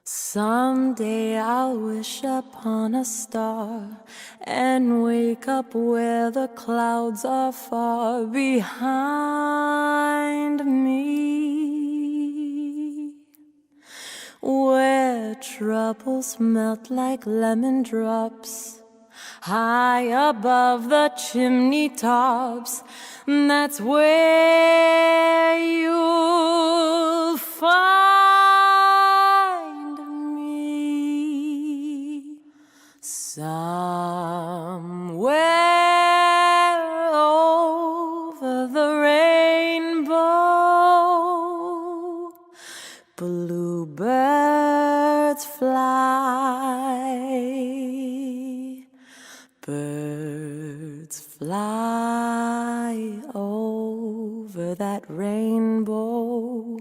Someday I'll wish upon a star and wake up where the clouds are far behind me, where troubles melt like lemon drops high above the chimney tops. That's where you'll find me, somewhere over the rainbow. Bluebirds fly, birds fly over that rainbow.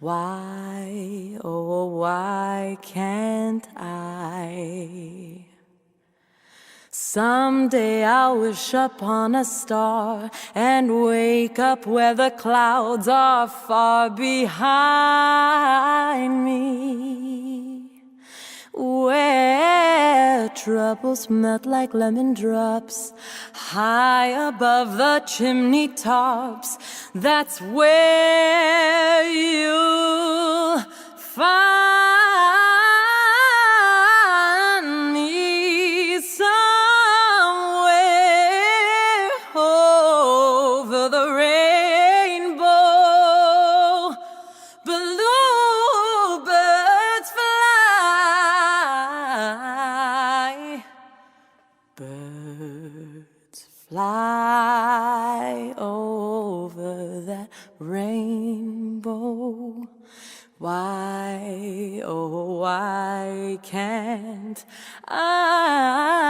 Why, oh, why can't I? Someday I'll wish upon a star and wake up where the clouds are far behind me, where troubles melt like lemon drops high above the chimney tops. That's where you'll find me, somewhere over the rainbow. Bluebirds fly, birds fly over that rainbow. Why, oh, why can't I?